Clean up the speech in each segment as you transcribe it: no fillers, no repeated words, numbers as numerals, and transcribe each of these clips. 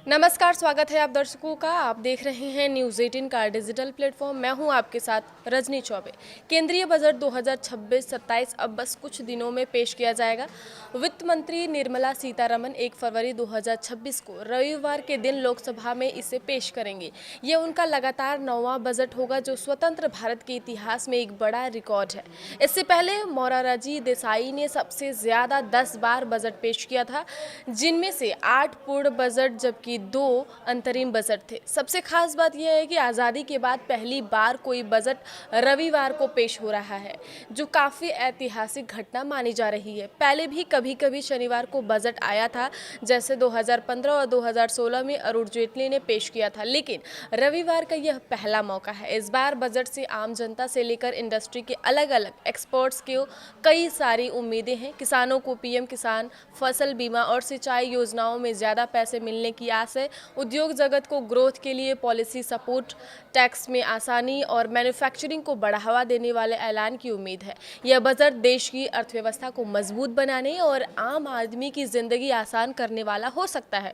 नमस्कार, स्वागत है आप दर्शकों का। आप देख रहे हैं न्यूज़ 18 का डिजिटल प्लेटफॉर्म। मैं हूं आपके साथ रजनी चौबे। केंद्रीय बजट 2026-27 अब बस कुछ दिनों में पेश किया जाएगा। वित्त मंत्री निर्मला सीतारमण 1 फरवरी 2026 को रविवार के दिन लोकसभा में इसे पेश करेंगे। ये उनका लगातार 9वां बजट होगा, जो स्वतंत्र भारत के इतिहास में एक बड़ा रिकॉर्ड है। इससे पहले मोरारजी देसाई ने सबसे ज़्यादा 10 बार बजट पेश किया था, जिनमें से 8 पूर्ण बजट जबकि 2 अंतरिम बजट थे। सबसे खास बात यह है कि आज़ादी के बाद पहली बार कोई बजट रविवार को पेश हो रहा है, जो काफ़ी ऐतिहासिक घटना मानी जा रही है। पहले भी कभी-कभी शनिवार को बजट आया था, जैसे 2015 और 2016 में अरुण जेटली ने पेश किया था, लेकिन रविवार का यह पहला मौका है। इस बार बजट से आम जनता से लेकर इंडस्ट्री के अलग-अलग एक्सपर्ट्स को कई सारी उम्मीदें हैं। किसानों को पीएम किसान, फसल बीमा और सिंचाई योजनाओं में ज़्यादा पैसे मिलने की आस है। उद्योग जगत को ग्रोथ के लिए पॉलिसी सपोर्ट, टैक्स में आसानी और मैन्युफैक्चरिंग को बढ़ावा देने वाले ऐलान की उम्मीद है। यह बजट देश की अर्थव्यवस्था को मजबूत बनाने और आम आदमी की जिंदगी आसान करने वाला हो सकता है।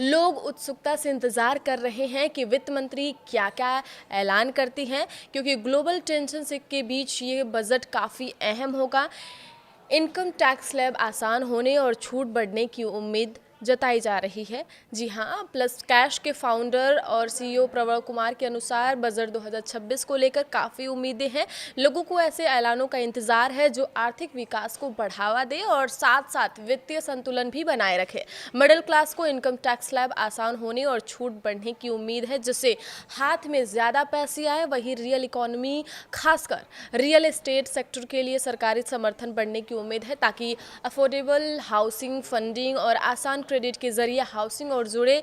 लोग उत्सुकता से इंतजार कर रहे हैं कि वित्त मंत्री क्या क्या ऐलान करती हैं, क्योंकि ग्लोबल टेंशन से के बीच ये बजट काफ़ी अहम होगा। इनकम टैक्स स्लैब आसान होने और छूट बढ़ने की उम्मीद जताई जा रही है। जी हाँ, प्लस कैश के फाउंडर और सीईओ प्रवर कुमार के अनुसार बजट 2026 को लेकर काफ़ी उम्मीदें हैं। लोगों को ऐसे ऐलानों का इंतजार है जो आर्थिक विकास को बढ़ावा दे और साथ साथ वित्तीय संतुलन भी बनाए रखे। मिडिल क्लास को इनकम टैक्स स्लैब आसान होने और छूट बढ़ने की उम्मीद है, जिससे हाथ में ज़्यादा पैसे आए। वहीं रियल इकोनॉमी, खासकर रियल एस्टेट सेक्टर के लिए सरकारी समर्थन बढ़ने की उम्मीद है, ताकि अफोर्डेबल हाउसिंग, फंडिंग और आसान क्रेडिट के जरिए हाउसिंग और जुड़े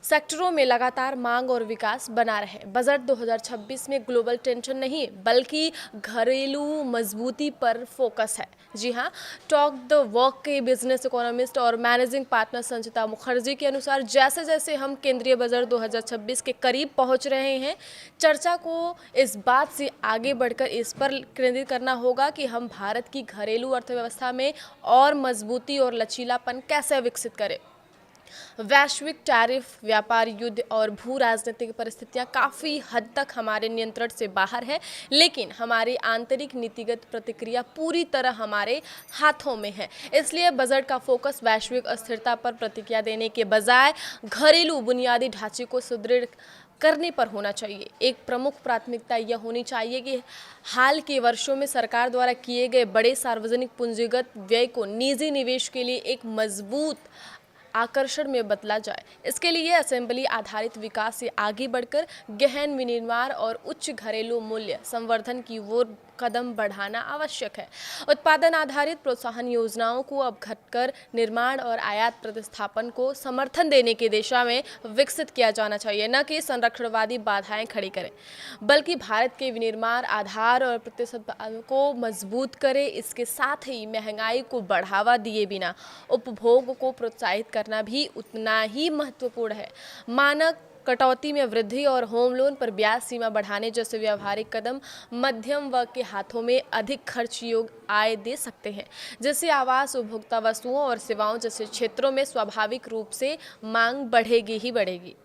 सेक्टरों में लगातार मांग और विकास बना रहे। बजट 2026 में ग्लोबल टेंशन नहीं, बल्कि घरेलू मजबूती पर फोकस है। जी हाँ, टॉक द वॉक के बिजनेस इकोनॉमिस्ट और मैनेजिंग पार्टनर संचिता मुखर्जी के अनुसार जैसे जैसे हम केंद्रीय बजट 2026 के करीब पहुंच रहे हैं, चर्चा को इस बात से आगे बढ़कर इस पर केंद्रित करना होगा कि हम भारत की घरेलू अर्थव्यवस्था में और मजबूती और लचीलापन कैसे विकसित करें। वैश्विक टैरिफ, व्यापार युद्ध और भू राजनीतिक परिस्थितियां काफ़ी हद तक हमारे नियंत्रण से बाहर है, लेकिन हमारी आंतरिक नीतिगत प्रतिक्रिया पूरी तरह हमारे हाथों में है। इसलिए बजट का फोकस वैश्विक अस्थिरता पर प्रतिक्रिया देने के बजाय घरेलू बुनियादी ढांचे को सुदृढ़ करने पर होना चाहिए। एक प्रमुख प्राथमिकता यह होनी चाहिए कि हाल के वर्षों में सरकार द्वारा किए गए बड़े सार्वजनिक पूंजीगत व्यय को निजी निवेश के लिए एक मजबूत आकर्षण में बदला जाए। इसके लिए असेंबली आधारित विकास से आगे बढ़कर गहन विनिर्माण और उच्च घरेलू मूल्य संवर्धन की ओर कदम बढ़ाना आवश्यक है। उत्पादन आधारित प्रोत्साहन योजनाओं को अब घटकर निर्माण और आयात प्रतिस्थापन को समर्थन देने की दिशा में विकसित किया जाना चाहिए, न कि संरक्षणवादी बाधाएं खड़ी करें, बल्कि भारत के विनिर्माण आधार और प्रतिस्पर्धा को मजबूत करे। इसके साथ ही महंगाई को बढ़ावा दिए बिना उपभोग को प्रोत्साहित करना भी उतना ही महत्वपूर्ण है। मानक कटौती में वृद्धि और होम लोन पर ब्याज सीमा बढ़ाने जैसे व्यावहारिक कदम मध्यम वर्ग के हाथों में अधिक खर्च योग्य आय दे सकते हैं, जिससे आवास, उपभोक्ता वस्तुओं और सेवाओं जैसे क्षेत्रों में स्वाभाविक रूप से मांग बढ़ेगी ही बढ़ेगी।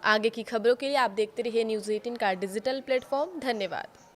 आगे की खबरों के लिए आप देखते रहिए न्यूज़ 18 का डिजिटल प्लेटफॉर्म। धन्यवाद।